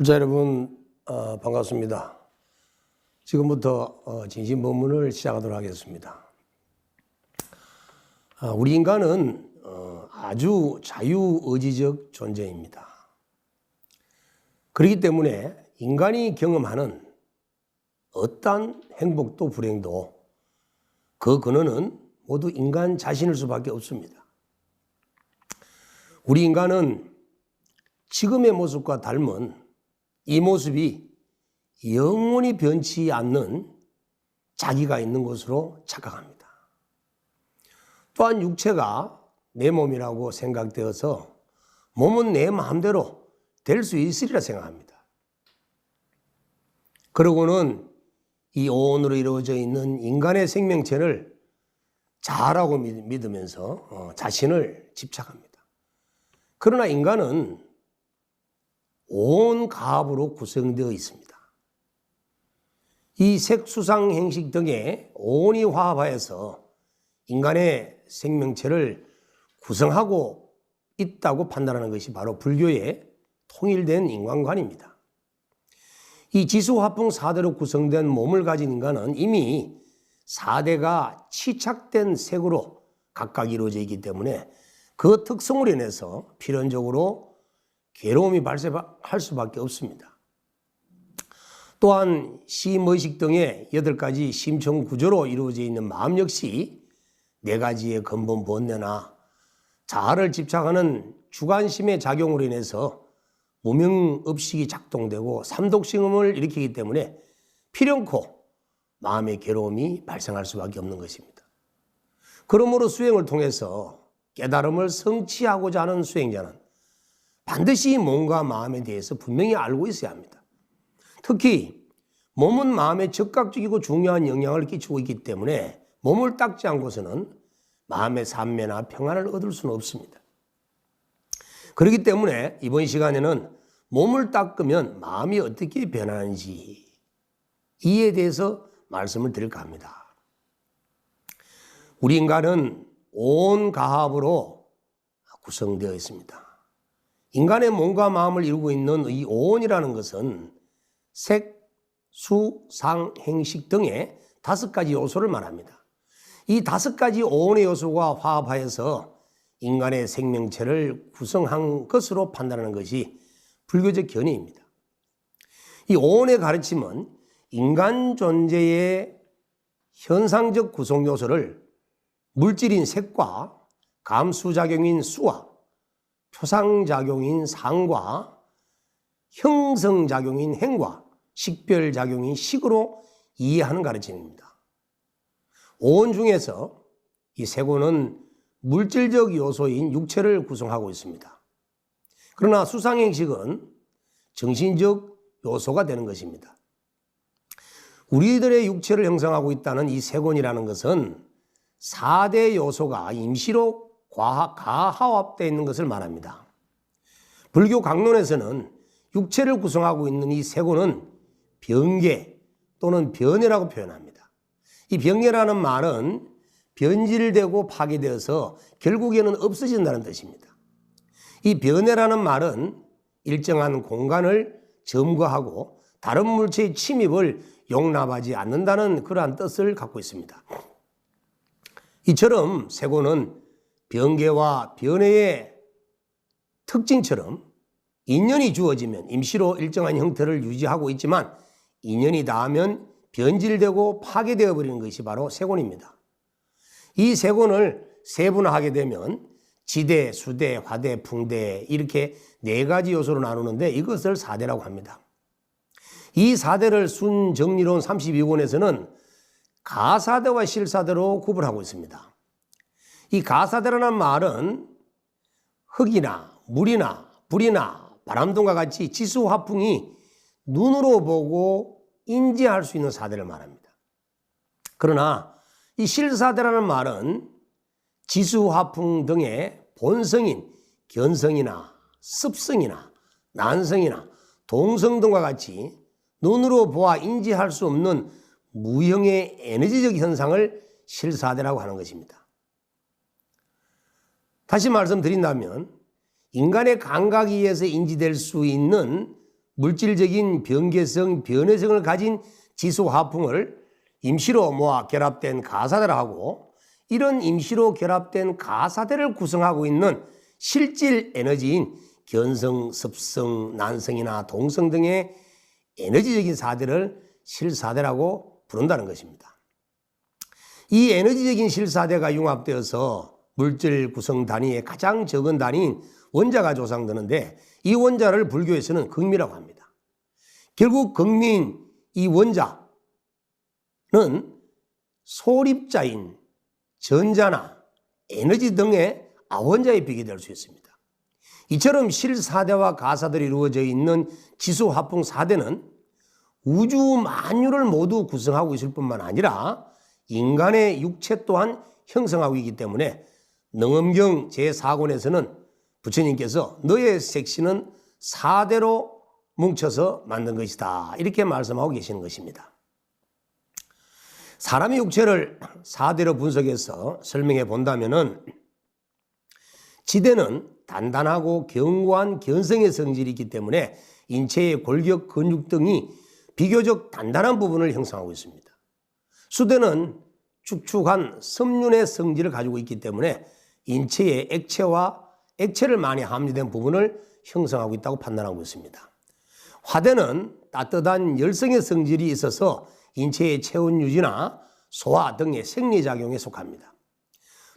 불자 여러분, 반갑습니다. 지금부터 진심 본문을 시작하도록 하겠습니다. 우리 인간은 아주 자유의지적 존재입니다. 그렇기 때문에 인간이 경험하는 어떠한 행복도 불행도 그 근원은 모두 인간 자신일 수밖에 없습니다. 우리 인간은 지금의 모습과 닮은 이 모습이 영원히 변치 않는 자기가 있는 것으로 착각합니다. 또한 육체가 내 몸이라고 생각되어서 몸은 내 마음대로 될 수 있으리라 생각합니다. 그러고는 이 오온으로 이루어져 있는 인간의 생명체를 자라고 믿으면서 자신을 집착합니다. 그러나 인간은 온 가합으로 구성되어 있습니다. 이 색수상 행식 등의 오온이 화합하여서 인간의 생명체를 구성하고 있다고 판단하는 것이 바로 불교의 통일된 인간관입니다. 이 지수화풍 4대로 구성된 몸을 가진 인간은 이미 4대가 치착된 색으로 각각 이루어져 있기 때문에 그 특성으로 인해서 필연적으로 괴로움이 발생할 수밖에 없습니다. 또한 심의식 등의 8가지 심청 구조로 이루어져 있는 마음 역시 4가지의 근본 번뇌나 자아를 집착하는 주관심의 작용으로 인해서 무명의식이 작동되고 삼독심을 일으키기 때문에 필연코 마음의 괴로움이 발생할 수밖에 없는 것입니다. 그러므로 수행을 통해서 깨달음을 성취하고자 하는 수행자는 반드시 몸과 마음에 대해서 분명히 알고 있어야 합니다. 특히 몸은 마음에 적극적이고 중요한 영향을 끼치고 있기 때문에 몸을 닦지 않고서는 마음의 산매나 평안을 얻을 수는 없습니다. 그렇기 때문에 이번 시간에는 몸을 닦으면 마음이 어떻게 변하는지 이에 대해서 말씀을 드릴까 합니다. 우리 인간은 온 가합으로 구성되어 있습니다. 인간의 몸과 마음을 이루고 있는 이 오온이라는 것은 색, 수, 상, 행식 등의 5가지 요소를 말합니다. 이 5가지 오온의 요소가 화합하여서 인간의 생명체를 구성한 것으로 판단하는 것이 불교적 견해입니다. 이 오온의 가르침은 인간 존재의 현상적 구성 요소를 물질인 색과 감수작용인 수와 표상작용인 상과 형성작용인 행과 식별작용인 식으로 이해하는 가르침입니다. 오온 중에서 이 세고는 물질적 요소인 육체를 구성하고 있습니다. 그러나 수상행식은 정신적 요소가 되는 것입니다. 우리들의 육체를 형성하고 있다는 이 세곤이라는 것은 4대 요소가 임시로 가하합되어 있는 것을 말합니다. 불교 강론에서는 육체를 구성하고 있는 이 세고는 병계 또는 변해라고 표현합니다. 이 병계라는 말은 변질되고 파괴되어서 결국에는 없어진다는 뜻입니다. 이 변해라는 말은 일정한 공간을 점거하고 다른 물체의 침입을 용납하지 않는다는 그러한 뜻을 갖고 있습니다. 이처럼 세고는 병계와 변해의 특징처럼 인연이 주어지면 임시로 일정한 형태를 유지하고 있지만 인연이 닿으면 변질되고 파괴되어 버리는 것이 바로 세곤입니다. 이 세곤을 세분화하게 되면 지대, 수대, 화대, 풍대 이렇게 4가지 요소로 나누는데 이것을 4대라고 합니다. 이 4대를 순정리론 32권에서는 가사대와 실사대로 구분하고 있습니다. 이 가사대라는 말은 흙이나 물이나 불이나 바람 등과 같이 지수화풍이 눈으로 보고 인지할 수 있는 사대를 말합니다. 그러나 이 실사대라는 말은 지수화풍 등의 본성인 견성이나 습성이나 난성이나 동성 등과 같이 눈으로 보아 인지할 수 없는 무형의 에너지적 현상을 실사대라고 하는 것입니다. 다시 말씀드린다면 인간의 감각에 의해서 인지될 수 있는 물질적인 변개성, 변해성을 가진 지수화풍을 임시로 모아 결합된 가사대라 하고, 이런 임시로 결합된 가사대를 구성하고 있는 실질 에너지인 견성, 습성, 난성이나 동성 등의 에너지적인 사대를 실사대라고 부른다는 것입니다. 이 에너지적인 실사대가 융합되어서 물질 구성 단위의 가장 적은 단위인 원자가 조성되는데, 이 원자를 불교에서는 극미라고 합니다. 결국 극미인 이 원자는 소립자인 전자나 에너지 등의 아원자에 비교될 수 있습니다. 이처럼 실사대와 가사들이 이루어져 있는 지수화풍 사대는 우주 만유를 모두 구성하고 있을 뿐만 아니라 인간의 육체 또한 형성하고 있기 때문에 능엄경 제4권에서는 부처님께서 너의 색신은 사대로 뭉쳐서 만든 것이다, 이렇게 말씀하고 계시는 것입니다. 사람의 육체를 사대로 분석해서 설명해 본다면은, 지대는 단단하고 견고한 견성의 성질이 있기 때문에 인체의 골격, 근육 등이 비교적 단단한 부분을 형성하고 있습니다. 수대는 축축한 섬륜의 성질을 가지고 있기 때문에 인체의 액체를 많이 함유된 부분을 형성하고 있다고 판단하고 있습니다. 화대는 따뜻한 열성의 성질이 있어서 인체의 체온 유지나 소화 등의 생리작용에 속합니다.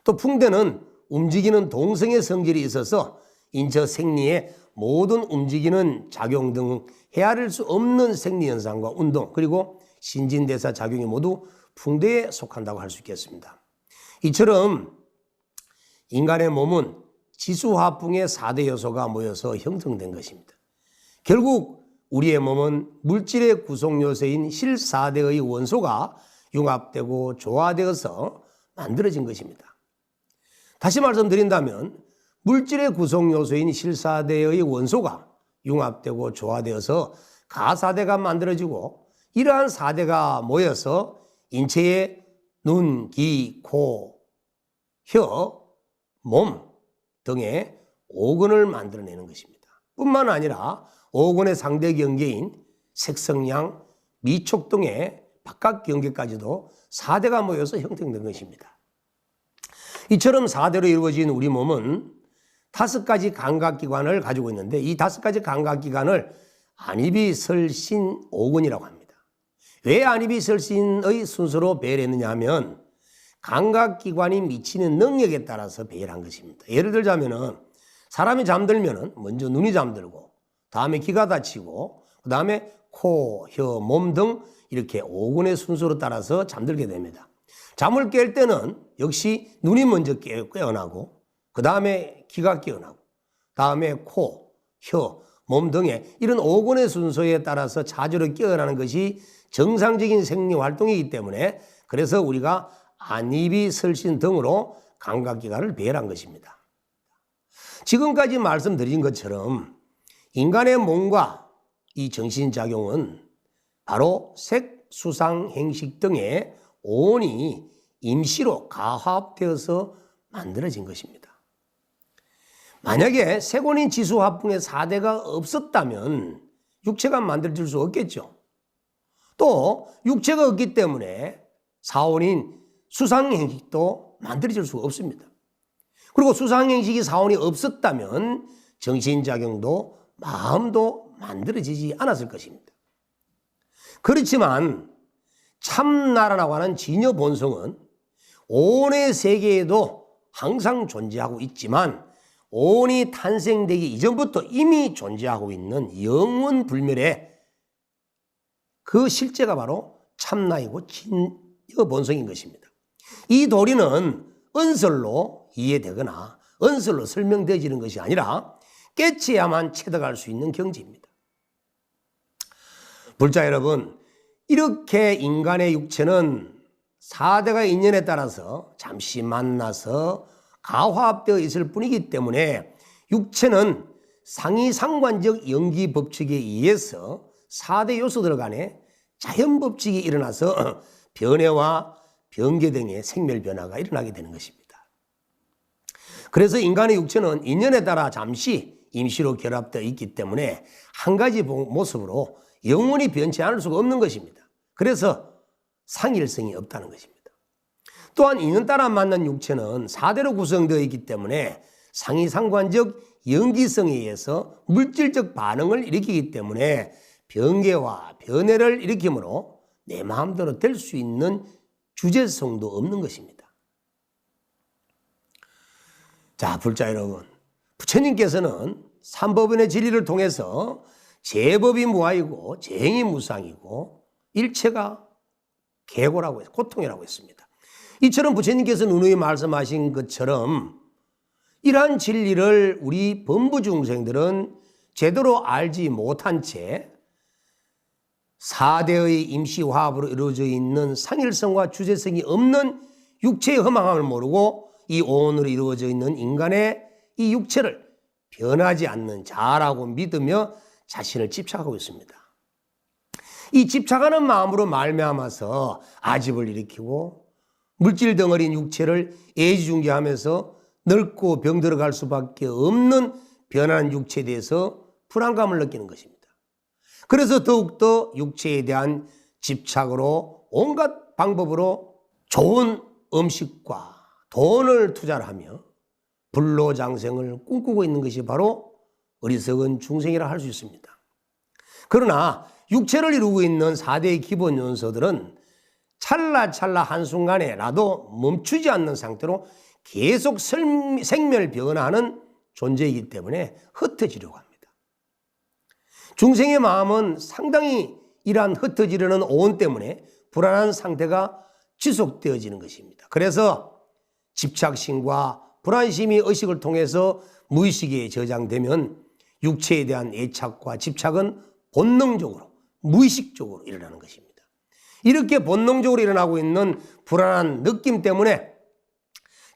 또 풍대는 움직이는 동성의 성질이 있어서 인체 생리의 모든 움직이는 작용 등 헤아릴 수 없는 생리현상과 운동, 그리고 신진대사 작용이 모두 풍대에 속한다고 할 수 있겠습니다. 이처럼 인간의 몸은 지수화풍의 4대 요소가 모여서 형성된 것입니다. 결국 우리의 몸은 물질의 구성 요소인 실4대의 원소가 융합되고 조화되어서 만들어진 것입니다. 다시 말씀드린다면, 물질의 구성 요소인 실4대의 원소가 융합되고 조화되어서 가사대가 만들어지고, 이러한 4대가 모여서 인체의 눈, 귀, 코, 혀, 몸 등의 오건을 만들어내는 것입니다. 뿐만 아니라 오건의 상대 경계인 색성양, 미촉 등의 바깥 경계까지도 4대가 모여서 형성된 것입니다. 이처럼 4대로 이루어진 우리 몸은 5가지 감각기관을 가지고 있는데, 이 5가지 감각기관을 안입이설신오근이라고 합니다. 왜 안입이설신의 순서로 배열했느냐 하면, 감각기관이 미치는 능력에 따라서 배열한 것입니다. 예를 들자면은 사람이 잠들면은 먼저 눈이 잠들고, 다음에 귀가 닫히고, 그 다음에 코, 혀, 몸 등 이렇게 5근의 순서로 따라서 잠들게 됩니다. 잠을 깰 때는 역시 눈이 먼저 깨어나고, 그 다음에 귀가 깨어나고, 다음에 코, 혀, 몸 등의 이런 5근의 순서에 따라서 자주로 깨어나는 것이 정상적인 생리활동이기 때문에, 그래서 우리가 안입이설신 등으로 감각기관을 배열한 것입니다. 지금까지 말씀드린 것처럼 인간의 몸과 이 정신작용은 바로 색, 수상, 행식 등의 오온이 임시로 가화합되어서 만들어진 것입니다. 만약에 색온인 지수화풍의 4대가 없었다면 육체가 만들어질 수 없겠죠. 또 육체가 없기 때문에 사온인 수상행식도 만들어질 수가 없습니다. 그리고 수상행식이 사온이 없었다면 정신작용도 마음도 만들어지지 않았을 것입니다. 그렇지만 참나라라고 하는 진여 본성은 오온의 세계에도 항상 존재하고 있지만, 오온이 탄생되기 이전부터 이미 존재하고 있는 영원 불멸의 그 실제가 바로 참나이고 진여 본성인 것입니다. 이 도리는 언설로 이해되거나 언설로 설명되어지는 것이 아니라 깨치야만 체득할 수 있는 경지입니다. 불자 여러분, 이렇게 인간의 육체는 4대가 인연에 따라서 잠시 만나서 가화합되어 있을 뿐이기 때문에, 육체는 상이상관적 연기 법칙에 의해서 4대 요소들 간에 자연 법칙이 일어나서 변해와 변개 등의 생멸 변화가 일어나게 되는 것입니다. 그래서 인간의 육체는 인연에 따라 잠시 임시로 결합되어 있기 때문에 한 가지 모습으로 영원히 변치 않을 수가 없는 것입니다. 그래서 상일성이 없다는 것입니다. 또한 인연따라 만난 육체는 4대로 구성되어 있기 때문에 상이상관적 연기성에 의해서 물질적 반응을 일으키기 때문에 변개와 변해를 일으키므로 내 마음대로 될 수 있는 주제성도 없는 것입니다. 자, 불자 여러분, 부처님께서는 삼법인의 진리를 통해서 제법이 무아이고 재행이 무상이고 일체가 계고라고 해서 고통이라고 했습니다. 이처럼 부처님께서는 누누이 말씀하신 것처럼 이러한 진리를 우리 범부 중생들은 제대로 알지 못한 채 4대의 임시화합으로 이루어져 있는 상일성과 주제성이 없는 육체의 허망함을 모르고 이 오온으로 이루어져 있는 인간의 이 육체를 변하지 않는 자라고 믿으며 자신을 집착하고 있습니다. 이 집착하는 마음으로 말미암아서 아집을 일으키고 물질 덩어리인 육체를 애지중지하면서 늙고 병들어갈 수밖에 없는 변하는 육체에 대해서 불안감을 느끼는 것입니다. 그래서 더욱더 육체에 대한 집착으로 온갖 방법으로 좋은 음식과 돈을 투자를 하며 불로장생을 꿈꾸고 있는 것이 바로 어리석은 중생이라 할 수 있습니다. 그러나 육체를 이루고 있는 4대의 기본 요소들은 찰나찰나 한순간에라도 멈추지 않는 상태로 계속 생멸 변화하는 존재이기 때문에 흩어지려고 합니다. 중생의 마음은 상당히 이러한 흩어지려는 오온 때문에 불안한 상태가 지속되어지는 것입니다. 그래서 집착심과 불안심이 의식을 통해서 무의식에 저장되면 육체에 대한 애착과 집착은 본능적으로 무의식적으로 일어나는 것입니다. 이렇게 본능적으로 일어나고 있는 불안한 느낌 때문에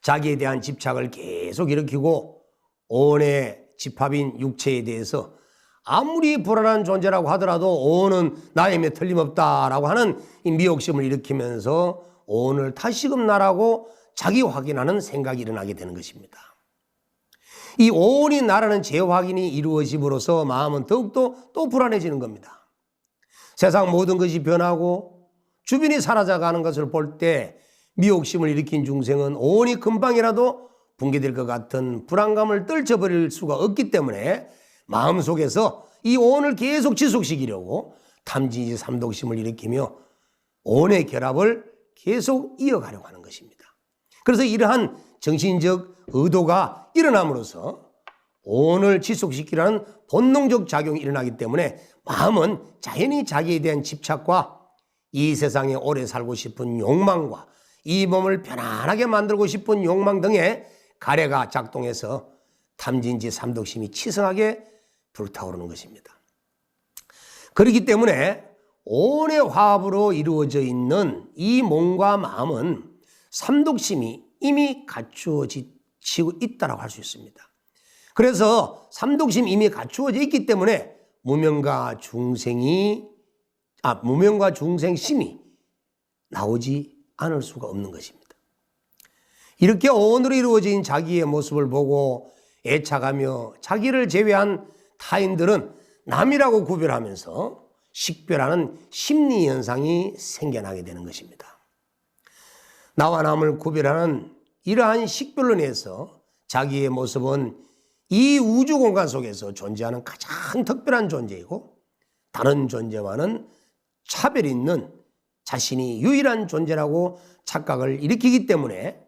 자기에 대한 집착을 계속 일으키고 오온의 집합인 육체에 대해서 아무리 불안한 존재라고 하더라도 오온은 나의 매 틀림없다라고 하는 이 미혹심을 일으키면서 오온을 다시금 나라고 자기 확인하는 생각이 일어나게 되는 것입니다. 이 오온이 나라는 재확인이 이루어짐으로써 마음은 더욱더 또 불안해지는 겁니다. 세상 모든 것이 변하고 주변이 사라져가는 것을 볼 때 미혹심을 일으킨 중생은 오온이 금방이라도 붕괴될 것 같은 불안감을 떨쳐버릴 수가 없기 때문에 마음속에서 이 오온을 계속 지속시키려고 탐진지 삼독심을 일으키며 오온의 결합을 계속 이어가려고 하는 것입니다. 그래서 이러한 정신적 의도가 일어남으로써 오온을 지속시키라는 본능적 작용이 일어나기 때문에 마음은 자연히 자기에 대한 집착과 이 세상에 오래 살고 싶은 욕망과 이 몸을 편안하게 만들고 싶은 욕망 등의 가래가 작동해서 탐진지 삼독심이 치성하게 불타오르는 것입니다. 그렇기 때문에 오온의 화합으로 이루어져 있는 이 몸과 마음은 삼독심이 이미 갖추어지고 있다고 할 수 있습니다. 그래서 삼독심이 이미 갖추어져 있기 때문에 무명과 중생심이 나오지 않을 수가 없는 것입니다. 이렇게 오온으로 이루어진 자기의 모습을 보고 애착하며 자기를 제외한 타인들은 남이라고 구별하면서 식별하는 심리 현상이 생겨나게 되는 것입니다. 나와 남을 구별하는 이러한 식별로 인해서 자기의 모습은 이 우주 공간 속에서 존재하는 가장 특별한 존재이고 다른 존재와는 차별 있는 자신이 유일한 존재라고 착각을 일으키기 때문에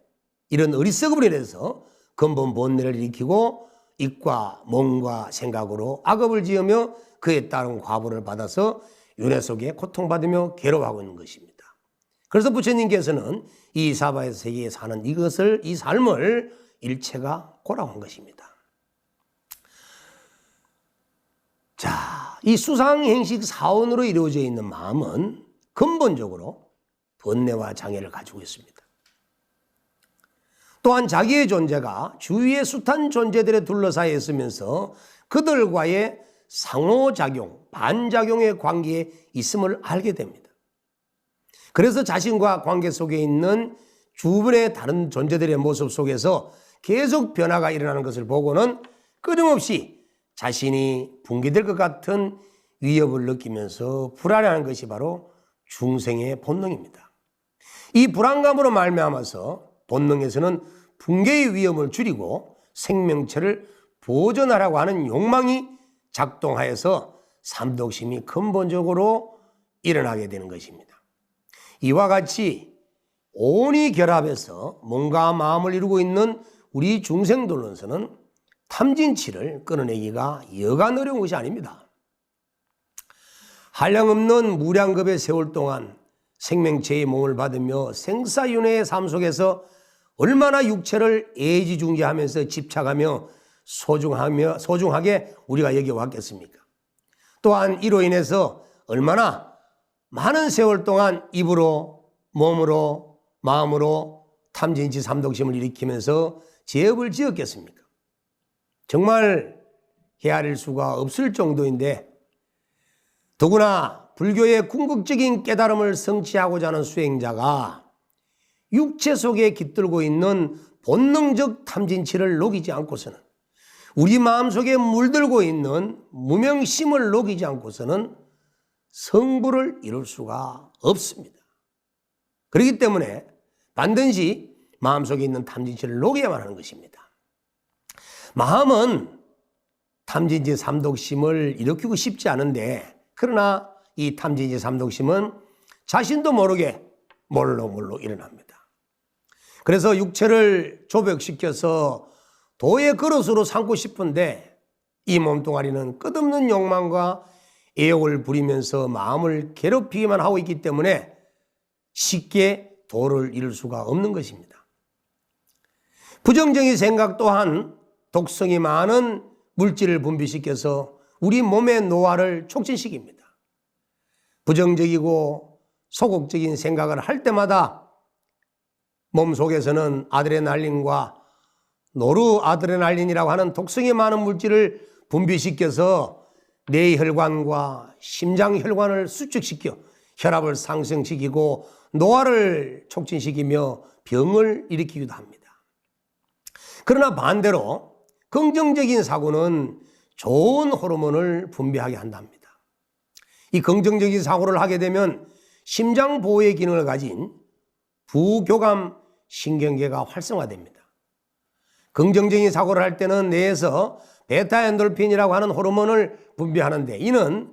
이런 어리석음으로 인해서 근본 본래를 일으키고 입과 몸과 생각으로 악업을 지으며 그에 따른 과보를 받아서 윤회 속에 고통받으며 괴로워하고 있는 것입니다. 그래서 부처님께서는 이 사바의 세계에 사는 이 삶을 일체가 고라고 한 것입니다. 자, 이 수상행식 사원으로 이루어져 있는 마음은 근본적으로 번뇌와 장애를 가지고 있습니다. 또한 자기의 존재가 주위의 숱한 존재들에 둘러싸여 있으면서 그들과의 상호작용, 반작용의 관계에 있음을 알게 됩니다. 그래서 자신과 관계 속에 있는 주변의 다른 존재들의 모습 속에서 계속 변화가 일어나는 것을 보고는 끊임없이 자신이 붕괴될 것 같은 위협을 느끼면서 불안해하는 것이 바로 중생의 본능입니다. 이 불안감으로 말미암아서 본능에서는 붕괴의 위험을 줄이고 생명체를 보존하라고 하는 욕망이 작동하여서 삼독심이 근본적으로 일어나게 되는 것입니다. 이와 같이 온이 결합해서 몸과 마음을 이루고 있는 우리 중생들로서는 탐진치를 끊어내기가 여간 어려운 것이 아닙니다. 한량없는 무량겁의 세월 동안 생명체의 몸을 받으며 생사윤회의 삶 속에서 얼마나 육체를 애지중지하면서 집착하며 소중하게 우리가 여겨왔겠습니까? 또한 이로 인해서 얼마나 많은 세월 동안 입으로, 몸으로, 마음으로 탐진치 삼독심을 일으키면서 죄업을 지었겠습니까? 정말 헤아릴 수가 없을 정도인데, 더구나 불교의 궁극적인 깨달음을 성취하고자 하는 수행자가 육체 속에 깃들고 있는 본능적 탐진치를 녹이지 않고서는, 우리 마음속에 물들고 있는 무명심을 녹이지 않고서는 성부를 이룰 수가 없습니다. 그렇기 때문에 반드시 마음속에 있는 탐진치를 녹여야만 하는 것입니다. 마음은 탐진치 삼독심을 일으키고 싶지 않은데, 그러나 이 탐진치 삼독심은 자신도 모르게 몰로 일어납니다. 그래서 육체를 조벽시켜서 도의 그릇으로 삼고 싶은데 이 몸뚱아리는 끝없는 욕망과 애욕을 부리면서 마음을 괴롭히기만 하고 있기 때문에 쉽게 도를 이룰 수가 없는 것입니다. 부정적인 생각 또한 독성이 많은 물질을 분비시켜서 우리 몸의 노화를 촉진시킵니다. 부정적이고 소극적인 생각을 할 때마다 몸속에서는 아드레날린과 노르아드레날린이라고 하는 독성이 많은 물질을 분비시켜서 뇌혈관과 심장혈관을 수축시켜 혈압을 상승시키고 노화를 촉진시키며 병을 일으키기도 합니다. 그러나 반대로 긍정적인 사고는 좋은 호르몬을 분비하게 한답니다. 이 긍정적인 사고를 하게 되면 심장 보호의 기능을 가진 부교감 신경계가 활성화됩니다. 긍정적인 사고를 할 때는 뇌에서 베타엔돌핀이라고 하는 호르몬을 분비하는데, 이는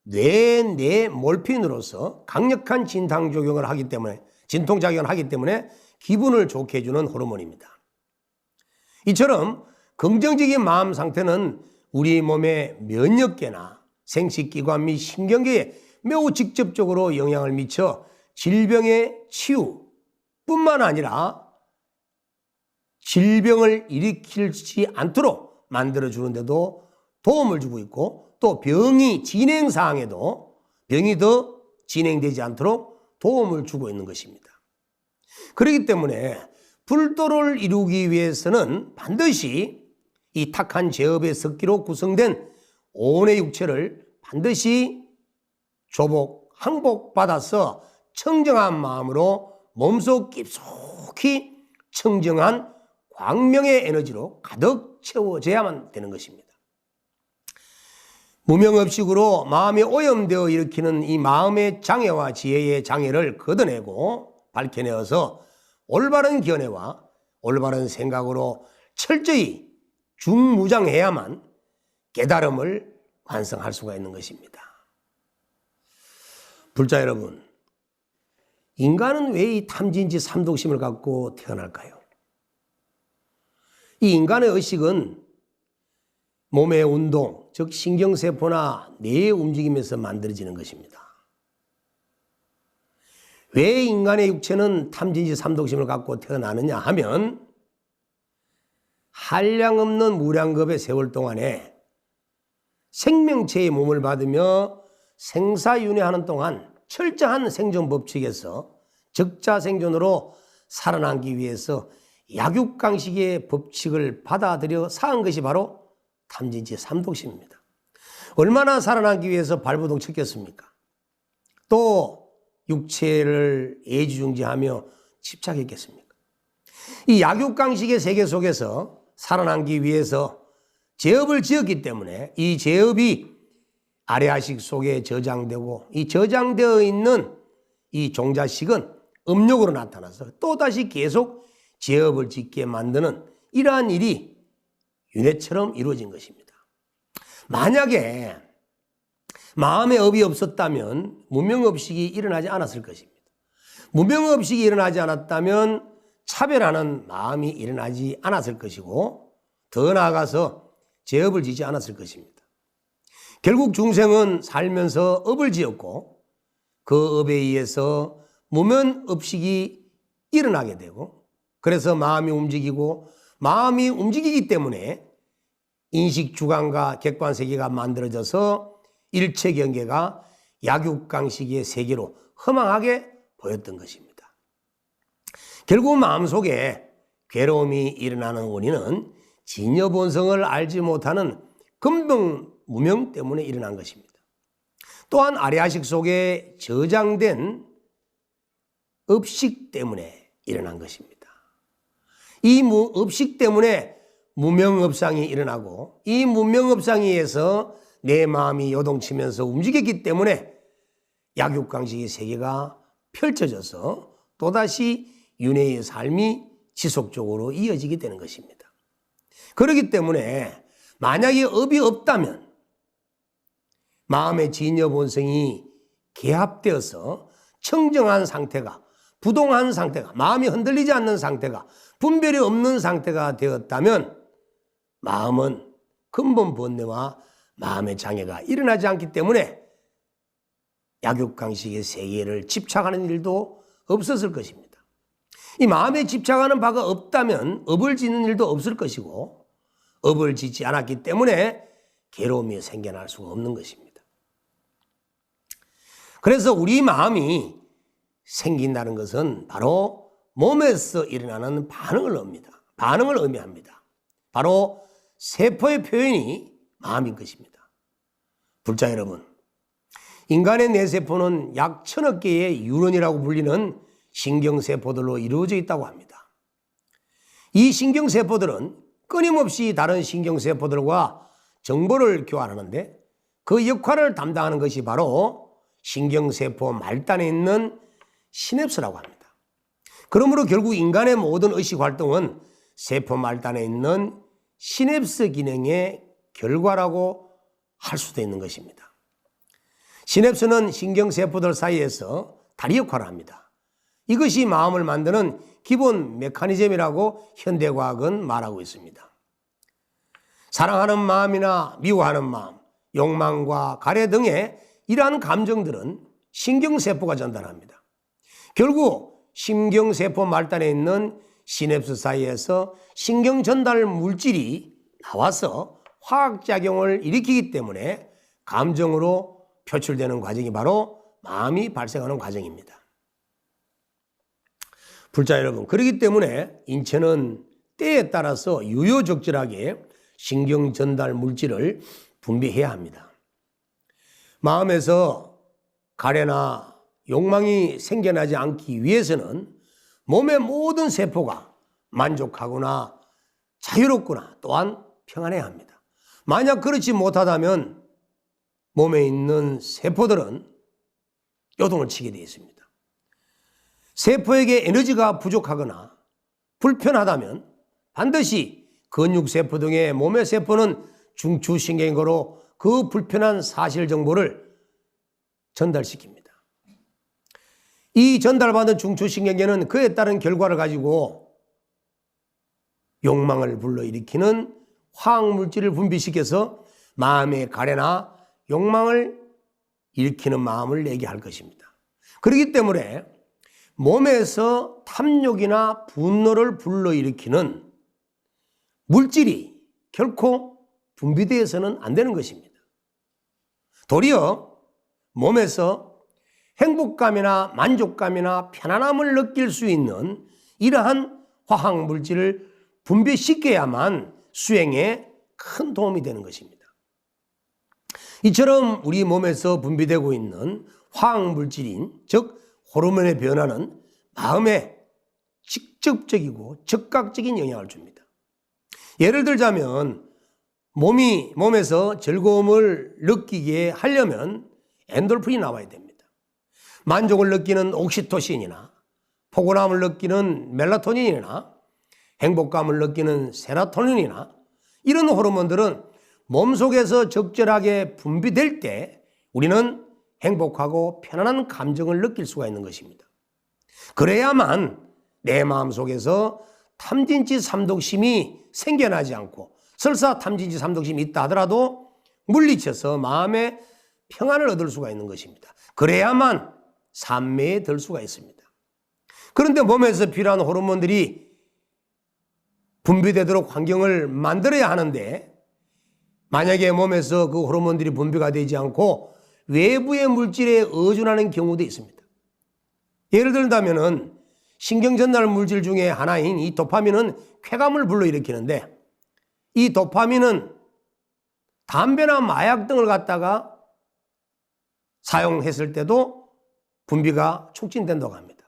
뇌 몰핀으로서 강력한 진통작용을 하기 때문에 기분을 좋게 해주는 호르몬입니다. 이처럼 긍정적인 마음 상태는 우리 몸의 면역계나 생식기관 및 신경계에 매우 직접적으로 영향을 미쳐 질병의 치유뿐만 아니라 질병을 일으키지 않도록 만들어주는 데도 도움을 주고 있고, 또 병이 더 진행되지 않도록 도움을 주고 있는 것입니다. 그렇기 때문에 불도를 이루기 위해서는 반드시 이 탁한 제업의 습기로 구성된 온의 육체를 반드시 항복받아서 청정한 마음으로 몸속 깊숙이 청정한 광명의 에너지로 가득 채워져야만 되는 것입니다. 무명업식으로 마음이 오염되어 일으키는 이 마음의 장애와 지혜의 장애를 걷어내고 밝혀내어서 올바른 견해와 올바른 생각으로 철저히 중무장해야만 깨달음을 완성할 수가 있는 것입니다. 불자 여러분, 인간은 왜 이 탐진치 삼독심을 갖고 태어날까요? 이 인간의 의식은 몸의 운동, 즉 신경세포나 뇌의 움직임에서 만들어지는 것입니다. 왜 인간의 육체는 탐진치 삼독심을 갖고 태어나느냐 하면, 한량없는 무량겁의 세월 동안에 생명체의 몸을 받으며 생사윤회하는 동안 철저한 생존 법칙에서 적자생존으로 살아남기 위해서 약육강식의 법칙을 받아들여 사은 것이 바로 탐진치 삼독심입니다. 얼마나 살아남기 위해서 발버둥 쳤겠습니까? 또 육체를 애지중지하며 집착했겠습니까? 이 약육강식의 세계 속에서 살아남기 위해서 제업을 지었기 때문에 이 제업이 아래아식 속에 저장되고 이 저장되어 있는 이 종자식은 음력으로 나타나서 또다시 계속 제업을 짓게 만드는 이러한 일이 윤회처럼 이루어진 것입니다. 만약에 마음의 업이 없었다면 무명업식이 일어나지 않았을 것입니다. 무명업식이 일어나지 않았다면 차별하는 마음이 일어나지 않았을 것이고 더 나아가서 제업을 짓지 않았을 것입니다. 결국 중생은 살면서 업을 지었고 그 업에 의해서 무명업식이 일어나게 되고 그래서 마음이 움직이고 마음이 움직이기 때문에 인식 주관과 객관 세계가 만들어져서 일체 경계가 약육강식의 세계로 허망하게 보였던 것입니다. 결국 마음속에 괴로움이 일어나는 원인은 진여본성을 알지 못하는 근본 무명 때문에 일어난 것입니다. 또한 아래아식 속에 저장된 업식 때문에 일어난 것입니다. 이 업식 때문에 무명업상이 일어나고 이 무명업상에 의해서 내 마음이 요동치면서 움직였기 때문에 약육강식의 세계가 펼쳐져서 또다시 윤회의 삶이 지속적으로 이어지게 되는 것입니다. 그렇기 때문에 만약에 업이 없다면 마음의 진여본성이 개합되어서 청정한 상태가 부동한 상태가 마음이 흔들리지 않는 상태가 분별이 없는 상태가 되었다면 마음은 근본 번뇌와 마음의 장애가 일어나지 않기 때문에 약육강식의 세계를 집착하는 일도 없었을 것입니다. 이 마음에 집착하는 바가 없다면 업을 짓는 일도 없을 것이고 업을 짓지 않았기 때문에 괴로움이 생겨날 수가 없는 것입니다. 그래서 우리 마음이 생긴다는 것은 바로 몸에서 일어나는 반응을 의미합니다. 바로 세포의 표현이 마음인 것입니다. 불자 여러분, 인간의 뇌세포는 약 1000억 개의 뉴런이라고 불리는 신경세포들로 이루어져 있다고 합니다. 이 신경세포들은 끊임없이 다른 신경세포들과 정보를 교환하는데 그 역할을 담당하는 것이 바로 신경세포 말단에 있는 시냅스라고 합니다. 그러므로 결국 인간의 모든 의식 활동은 세포 말단에 있는 시냅스 기능의 결과라고 할 수도 있는 것입니다. 시냅스는 신경세포들 사이에서 다리 역할을 합니다. 이것이 마음을 만드는 기본 메커니즘이라고 현대과학은 말하고 있습니다. 사랑하는 마음이나 미워하는 마음, 욕망과 가래 등의 이러한 감정들은 신경세포가 전달합니다. 결국 신경세포 말단에 있는 시냅스 사이에서 신경전달 물질이 나와서 화학작용을 일으키기 때문에 감정으로 표출되는 과정이 바로 마음이 발생하는 과정입니다. 불자 여러분, 그렇기 때문에 인체는 때에 따라서 유효적절하게 신경전달 물질을 분비해야 합니다. 마음에서 가래나 욕망이 생겨나지 않기 위해서는 몸의 모든 세포가 만족하거나 자유롭거나 또한 평안해야 합니다. 만약 그렇지 못하다면 몸에 있는 세포들은 요동을 치게 되어 있습니다. 세포에게 에너지가 부족하거나 불편하다면 반드시 근육세포 등의 몸의 세포는 중추신경으로 그 불편한 사실 정보를 전달시킵니다. 이 전달받은 중추신경계는 그에 따른 결과를 가지고 욕망을 불러일으키는 화학물질을 분비시켜서 마음의 가래나 욕망을 일으키는 마음을 내게 할 것입니다. 그렇기 때문에 몸에서 탐욕이나 분노를 불러일으키는 물질이 결코 분비되어서는 안 되는 것입니다. 도리어 몸에서 행복감이나 만족감이나 편안함을 느낄 수 있는 이러한 화학물질을 분비시켜야만 수행에 큰 도움이 되는 것입니다. 이처럼 우리 몸에서 분비되고 있는 화학물질인 즉 호르몬의 변화는 마음에 직접적이고 즉각적인 영향을 줍니다. 예를 들자면 몸에서 즐거움을 느끼게 하려면 엔돌핀이 나와야 됩니다. 만족을 느끼는 옥시토신이나 포근함을 느끼는 멜라토닌이나 행복감을 느끼는 세로토닌이나 이런 호르몬들은 몸속에서 적절하게 분비될 때 우리는 행복하고 편안한 감정을 느낄 수가 있는 것입니다. 그래야만 내 마음속에서 탐진치 삼독심이 생겨나지 않고 설사 탐진치 삼독심이 있다 하더라도 물리쳐서 마음의 평안을 얻을 수가 있는 것입니다. 그래야만 산매에 들 수가 있습니다. 그런데 몸에서 필요한 호르몬들이 분비되도록 환경을 만들어야 하는데 만약에 몸에서 그 호르몬들이 분비가 되지 않고 외부의 물질에 의존하는 경우도 있습니다. 예를 들자면은 신경전달 물질 중에 하나인 이 도파민은 쾌감을 불러일으키는데 이 도파민은 담배나 마약 등을 갖다가 사용했을 때도 분비가 촉진된다고 합니다.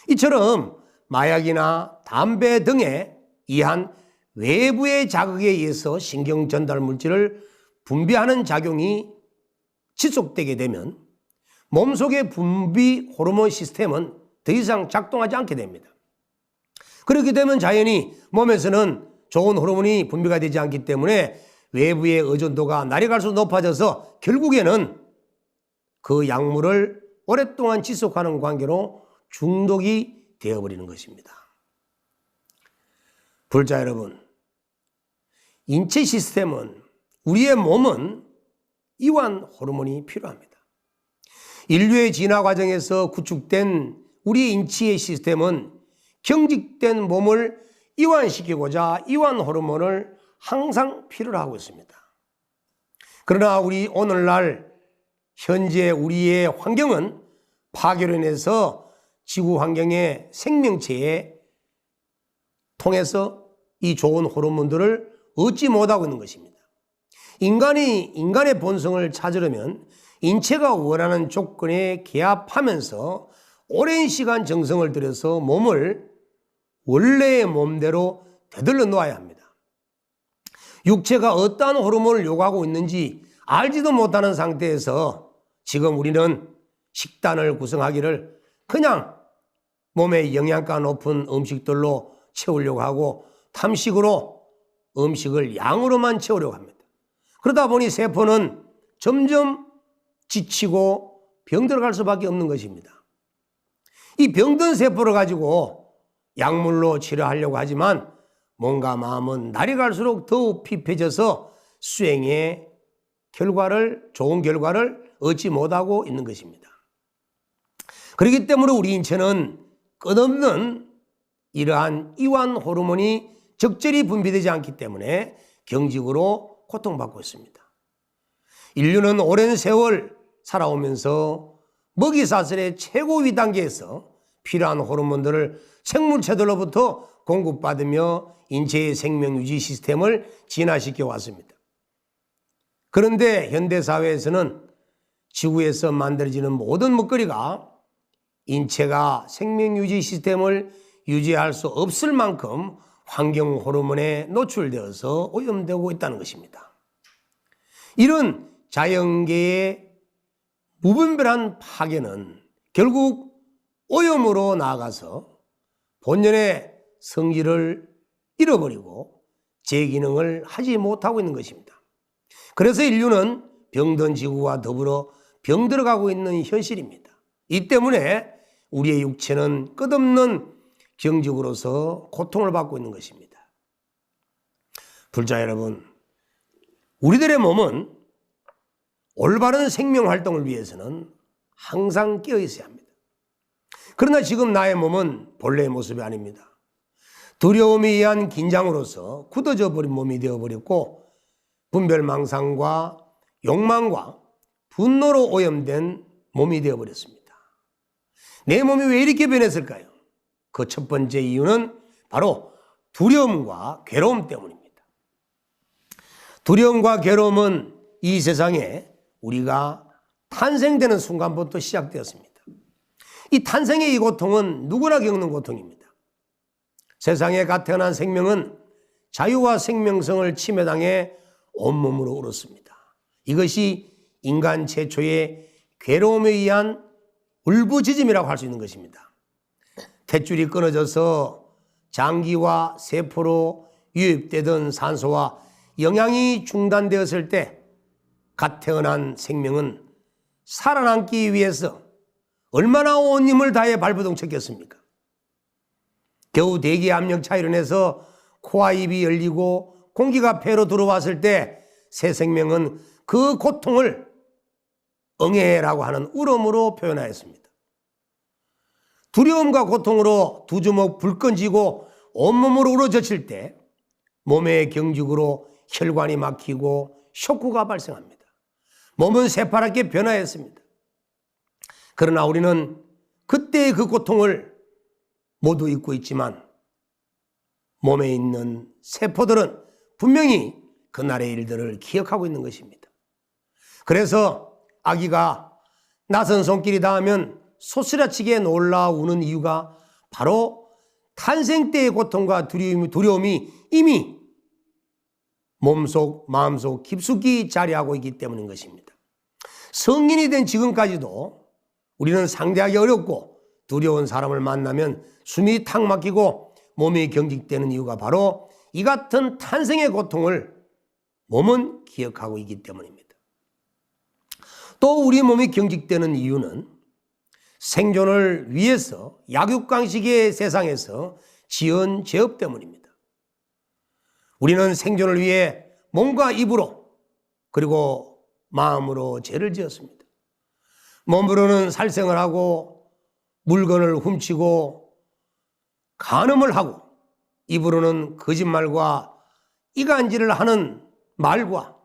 이처럼 마약이나 담배 등에 의한 외부의 자극에 의해서 신경전달 물질을 분비하는 작용이 지속되게 되면 몸속의 분비 호르몬 시스템은 더 이상 작동하지 않게 됩니다. 그렇게 되면 자연히 몸에서는 좋은 호르몬이 분비가 되지 않기 때문에 외부의 의존도가 날이 갈수록 높아져서 결국에는 그 약물을 오랫동안 지속하는 관계로 중독이 되어버리는 것입니다. 불자 여러분, 인체 시스템은 우리의 몸은 이완 호르몬이 필요합니다. 인류의 진화 과정에서 구축된 우리 인체의 시스템은 경직된 몸을 이완시키고자 이완 호르몬을 항상 필요로 하고 있습니다. 그러나 우리 오늘날 현재 우리의 환경은 파괴로 인해서 지구 환경의 생명체에 통해서 이 좋은 호르몬들을 얻지 못하고 있는 것입니다. 인간의 본성을 찾으려면 인체가 원하는 조건에 개합하면서 오랜 시간 정성을 들여서 몸을 원래의 몸대로 되돌려 놓아야 합니다. 육체가 어떠한 호르몬을 요구하고 있는지 알지도 못하는 상태에서 지금 우리는 식단을 구성하기를 그냥 몸에 영양가 높은 음식들로 채우려고 하고 탐식으로 음식을 양으로만 채우려고 합니다. 그러다 보니 세포는 점점 지치고 병들어갈 수밖에 없는 것입니다. 이 병든 세포를 가지고 약물로 치료하려고 하지만 몸과 마음은 날이 갈수록 더욱 피폐해져서 수행의 좋은 결과를 얻지 못하고 있는 것입니다. 그렇기 때문에 우리 인체는 끝없는 이러한 이완 호르몬이 적절히 분비되지 않기 때문에 경직으로 고통받고 있습니다. 인류는 오랜 세월 살아오면서 먹이사슬의 최고 위 단계에서 필요한 호르몬들을 생물체들로부터 공급받으며 인체의 생명유지 시스템을 진화시켜 왔습니다. 그런데 현대사회에서는 지구에서 만들어지는 모든 먹거리가 인체가 생명유지 시스템을 유지할 수 없을 만큼 환경 호르몬에 노출되어서 오염되고 있다는 것입니다. 이런 자연계의 무분별한 파괴는 결국 오염으로 나아가서 본연의 성질을 잃어버리고 재기능을 하지 못하고 있는 것입니다. 그래서 인류는 병든 지구와 더불어 병들어가고 있는 현실입니다. 이 때문에 우리의 육체는 끝없는 경직으로서 고통을 받고 있는 것입니다. 불자 여러분, 우리들의 몸은 올바른 생명 활동을 위해서는 항상 깨어 있어야 합니다. 그러나 지금 나의 몸은 본래의 모습이 아닙니다. 두려움에 의한 긴장으로서 굳어져 버린 몸이 되어버렸고 분별망상과 욕망과 분노로 오염된 몸이 되어버렸습니다. 내 몸이 왜 이렇게 변했을까요? 그 첫 번째 이유는 바로 두려움과 괴로움 때문입니다. 두려움과 괴로움은 이 세상에 우리가 탄생되는 순간부터 시작되었습니다. 이 탄생의 이 고통은 누구나 겪는 고통입니다. 세상에 갓 태어난 생명은 자유와 생명성을 침해당해 온몸으로 울었습니다. 이것이 인간 최초의 괴로움에 의한 울부짖음이라고 할 수 있는 것입니다. 탯줄이 끊어져서 장기와 세포로 유입되던 산소와 영양이 중단되었을 때 갓 태어난 생명은 살아남기 위해서 얼마나 온 힘을 다해 발버둥 쳤겠습니까? 겨우 대기 압력 차이로 인해서 코와 입이 열리고 공기가 폐로 들어왔을 때 새 생명은 그 고통을 응애라고 하는 울음으로 표현하였습니다. 두려움과 고통으로 두 주먹 불끈 쥐고 온몸으로 울어젖힐 때 몸의 경직으로 혈관이 막히고 쇼크가 발생합니다. 몸은 새파랗게 변화했습니다. 그러나 우리는 그때의 그 고통을 모두 잊고 있지만 몸에 있는 세포들은 분명히 그날의 일들을 기억하고 있는 것입니다. 그래서 아기가 낯선 손길이 닿으면 소스라치게 놀라 우는 이유가 바로 탄생 때의 고통과 두려움이 이미 몸속, 마음속 깊숙이 자리하고 있기 때문인 것입니다. 성인이 된 지금까지도 우리는 상대하기 어렵고 두려운 사람을 만나면 숨이 탁 막히고 몸이 경직되는 이유가 바로 이 같은 탄생의 고통을 몸은 기억하고 있기 때문입니다. 또 우리 몸이 경직되는 이유는 생존을 위해서 약육강식의 세상에서 지은 죄업 때문입니다. 우리는 생존을 위해 몸과 입으로 그리고 마음으로 죄를 지었습니다. 몸으로는 살생을 하고 물건을 훔치고 간음을 하고 입으로는 거짓말과 이간질을 하는 말과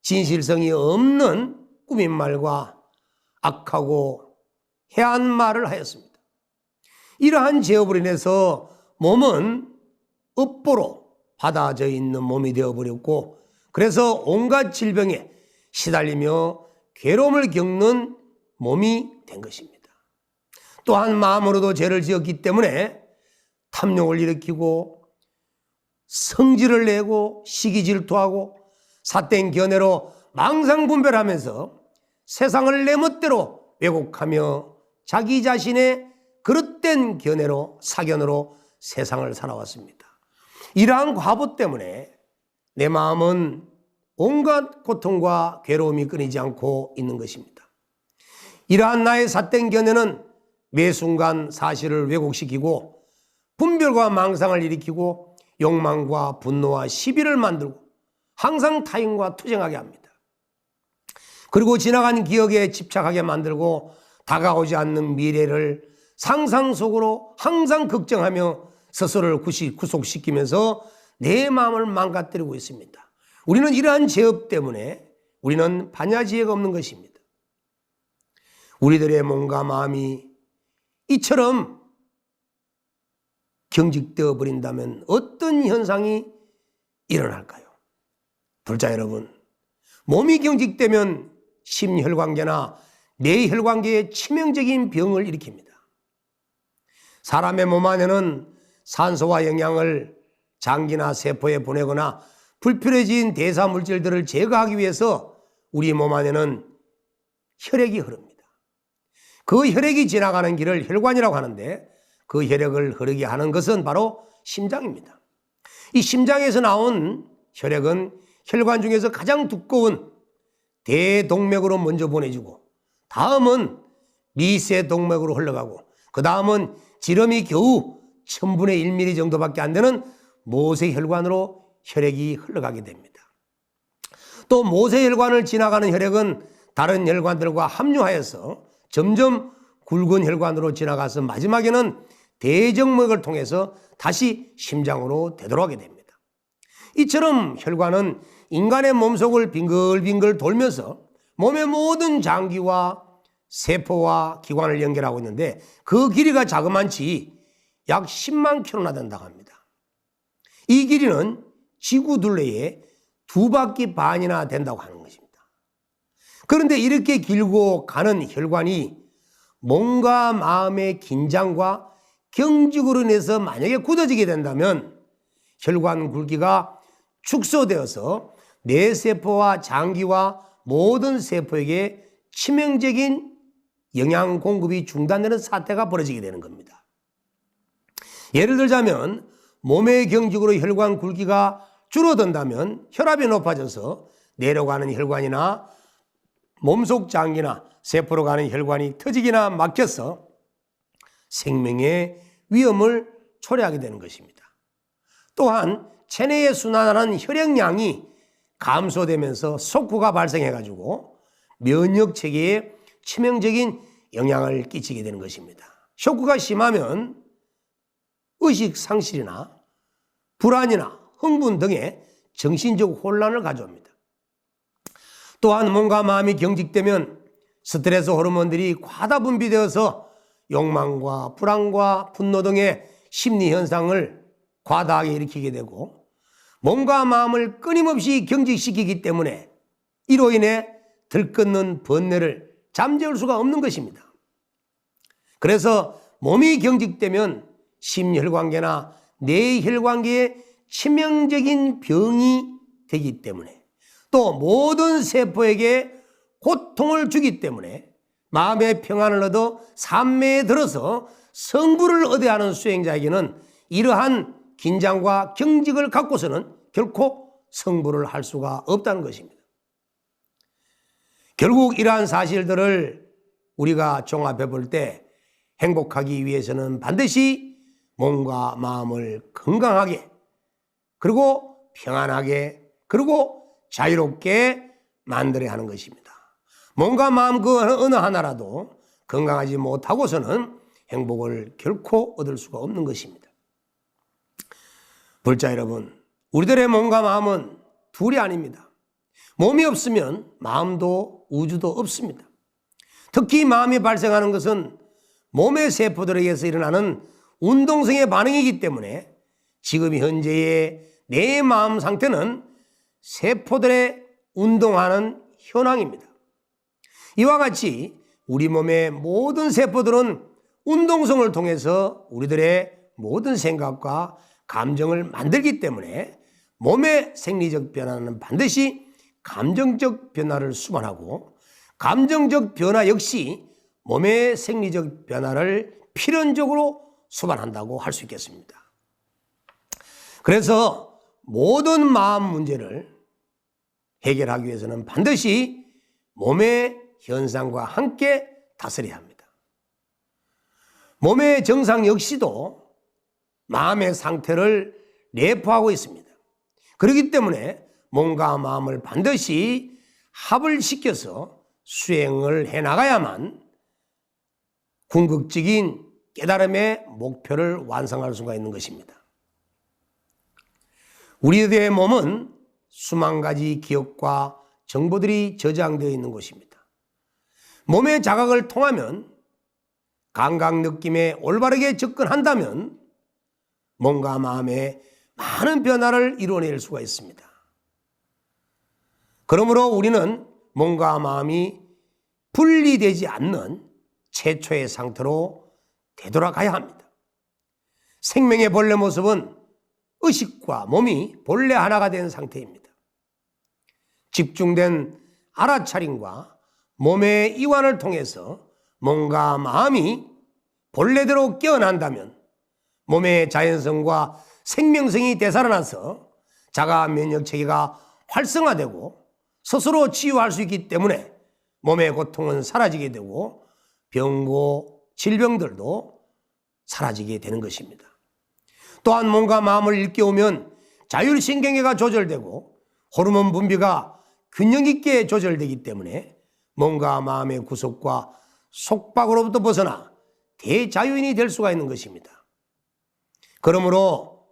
진실성이 없는 꾸민 말과 악하고 해한 말을 하였습니다. 이러한 죄업으로 인해서 몸은 업보로 받아져 있는 몸이 되어버렸고 그래서 온갖 질병에 시달리며 괴로움을 겪는 몸이 된 것입니다. 또한 마음으로도 죄를 지었기 때문에 탐욕을 일으키고 성질을 내고 시기 질투하고 삿된 견해로 망상분별하면서 세상을 내 멋대로 왜곡하며 자기 자신의 그릇된 견해로 사견으로 세상을 살아왔습니다. 이러한 과보 때문에 내 마음은 온갖 고통과 괴로움이 끊이지 않고 있는 것입니다. 이러한 나의 삿된 견해는 매 순간 사실을 왜곡시키고 분별과 망상을 일으키고 욕망과 분노와 시비를 만들고 항상 타인과 투쟁하게 합니다. 그리고 지나간 기억에 집착하게 만들고 다가오지 않는 미래를 상상 속으로 항상 걱정하며 스스로를 구속시키면서 내 마음을 망가뜨리고 있습니다. 우리는 이러한 죄업 때문에 우리는 반야지혜가 없는 것입니다. 우리들의 몸과 마음이 이처럼 경직되어 버린다면 어떤 현상이 일어날까요? 불자 여러분, 몸이 경직되면 심혈관계나 뇌혈관계에 치명적인 병을 일으킵니다. 사람의 몸 안에는 산소와 영양을 장기나 세포에 보내거나 불필요해진 대사 물질들을 제거하기 위해서 우리 몸 안에는 혈액이 흐릅니다. 그 혈액이 지나가는 길을 혈관이라고 하는데 그 혈액을 흐르게 하는 것은 바로 심장입니다. 이 심장에서 나온 혈액은 혈관 중에서 가장 두꺼운 대동맥으로 먼저 보내주고 다음은 미세동맥으로 흘러가고 그 다음은 지름이 겨우 1000분의 1mm 정도밖에 안 되는 모세혈관으로 혈액이 흘러가게 됩니다. 또 모세혈관을 지나가는 혈액은 다른 혈관들과 합류하여서 점점 굵은 혈관으로 지나가서 마지막에는 대정맥을 통해서 다시 심장으로 되돌아오게 됩니다. 이처럼 혈관은 인간의 몸속을 빙글빙글 돌면서 몸의 모든 장기와 세포와 기관을 연결하고 있는데 그 길이가 자그만치 약 10만 킬로나 된다고 합니다. 이 길이는 지구 둘레의 2바퀴 반이나 된다고 하는 것입니다. 그런데 이렇게 길고 가는 혈관이 몸과 마음의 긴장과 경직으로 인해서 만약에 굳어지게 된다면 혈관 굵기가 축소되어서 뇌세포와 장기와 모든 세포에게 치명적인 영양 공급이 중단되는 사태가 벌어지게 되는 겁니다. 예를 들자면 몸의 경직으로 혈관 굵기가 줄어든다면 혈압이 높아져서 뇌로 가는 혈관이나 몸속 장기나 세포로 가는 혈관이 터지거나 막혀서 생명의 위험을 초래하게 되는 것입니다. 또한 체내에 순환하는 혈액량이 감소되면서 석후가 발생해가지고 면역체계에 치명적인 영향을 끼치게 되는 것입니다. 석후가 심하면 의식 상실이나 불안이나 흥분 등의 정신적 혼란을 가져옵니다. 또한 몸과 마음이 경직되면 스트레스 호르몬들이 과다 분비되어서 욕망과 불안과 분노 등의 심리 현상을 과다하게 일으키게 되고 몸과 마음을 끊임없이 경직시키기 때문에 이로 인해 들끓는 번뇌를 잠재울 수가 없는 것입니다. 그래서 몸이 경직되면 심혈관계나 뇌혈관계에 치명적인 병이 되기 때문에 또 모든 세포에게 고통을 주기 때문에 마음의 평안을 얻어 산매에 들어서 성부를 얻어야 하는 수행자에게는 이러한 긴장과 경직을 갖고서는 결코 성부를 할 수가 없다는 것입니다. 결국 이러한 사실들을 우리가 종합해 볼 때 행복하기 위해서는 반드시 몸과 마음을 건강하게 그리고 평안하게 그리고 자유롭게 만들어야 하는 것입니다. 몸과 마음 그 어느 하나라도 건강하지 못하고서는 행복을 결코 얻을 수가 없는 것입니다. 불자 여러분, 우리들의 몸과 마음은 둘이 아닙니다. 몸이 없으면 마음도 우주도 없습니다. 특히 마음이 발생하는 것은 몸의 세포들에게서 일어나는 운동성의 반응이기 때문에 지금 현재의 내 마음 상태는 세포들의 운동하는 현황입니다. 이와 같이 우리 몸의 모든 세포들은 운동성을 통해서 우리들의 모든 생각과 감정을 만들기 때문에 몸의 생리적 변화는 반드시 감정적 변화를 수반하고 감정적 변화 역시 몸의 생리적 변화를 필연적으로 수반한다고 할 수 있겠습니다. 그래서 모든 마음 문제를 해결하기 위해서는 반드시 몸의 현상과 함께 다스려야 합니다. 몸의 정상 역시도 마음의 상태를 내포하고 있습니다. 그렇기 때문에 몸과 마음을 반드시 합을 시켜서 수행을 해나가야만 궁극적인 깨달음의 목표를 완성할 수가 있는 것입니다. 우리의 몸은 수만 가지 기억과 정보들이 저장되어 있는 곳입니다. 몸의 자각을 통하면 감각 느낌에 올바르게 접근한다면 몸과 마음에 많은 변화를 이루어낼 수가 있습니다. 그러므로 우리는 몸과 마음이 분리되지 않는 최초의 상태로 되돌아가야 합니다. 생명의 본래 모습은 의식과 몸이 본래 하나가 된 상태입니다. 집중된 알아차림과 몸의 이완을 통해서 몸과 마음이 본래대로 깨어난다면 몸의 자연성과 생명성이 되살아나서 자가 면역체계가 활성화되고 스스로 치유할 수 있기 때문에 몸의 고통은 사라지게 되고 병고, 질병들도 사라지게 되는 것입니다. 또한 몸과 마음을 일깨우면 자율신경계가 조절되고 호르몬 분비가 균형 있게 조절되기 때문에 몸과 마음의 구속과 속박으로부터 벗어나 대자유인이 될 수가 있는 것입니다. 그러므로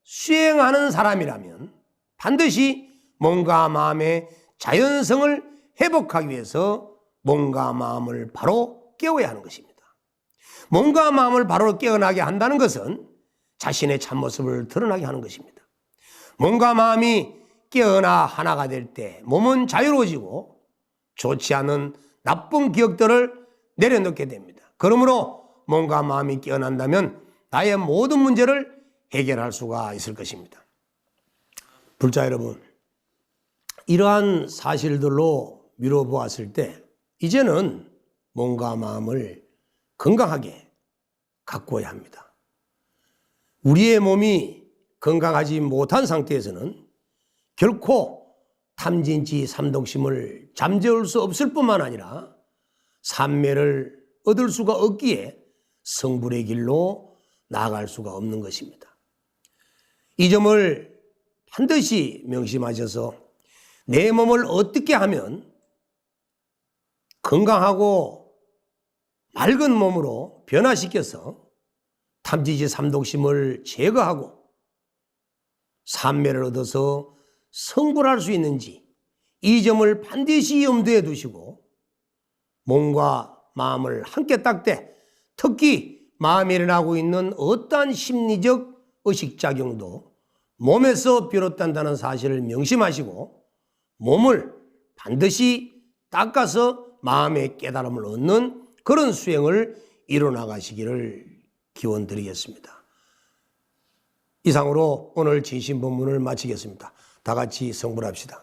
수행하는 사람이라면 반드시 몸과 마음의 자연성을 회복하기 위해서 몸과 마음을 바로 깨워야 하는 것입니다. 몸과 마음을 바로 깨어나게 한다는 것은 자신의 참모습을 드러나게 하는 것입니다. 몸과 마음이 깨어나 하나가 될 때 몸은 자유로워지고 좋지 않은 나쁜 기억들을 내려놓게 됩니다. 그러므로 몸과 마음이 깨어난다면 나의 모든 문제를 해결할 수가 있을 것입니다. 불자 여러분, 이러한 사실들로 미뤄보았을 때 이제는 몸과 마음을 건강하게 가꾸어야 합니다. 우리의 몸이 건강하지 못한 상태에서는 결코 탐진치 삼독심을 잠재울 수 없을 뿐만 아니라 삼매를 얻을 수가 없기에 성불의 길로 나아갈 수가 없는 것입니다. 이 점을 반드시 명심하셔서 내 몸을 어떻게 하면 건강하고 맑은 몸으로 변화시켜서 탐진치 삼독심을 제거하고 삼매를 얻어서 성불할 수 있는지 이 점을 반드시 염두에 두시고 몸과 마음을 함께 닦되 특히 마음에 일어나고 있는 어떠한 심리적 의식작용도 몸에서 비롯된다는 사실을 명심하시고 몸을 반드시 닦아서 마음의 깨달음을 얻는 그런 수행을 이뤄나가시기를 기원드리겠습니다. 이상으로 오늘 진심본문을 마치겠습니다. 다 같이 성불합시다.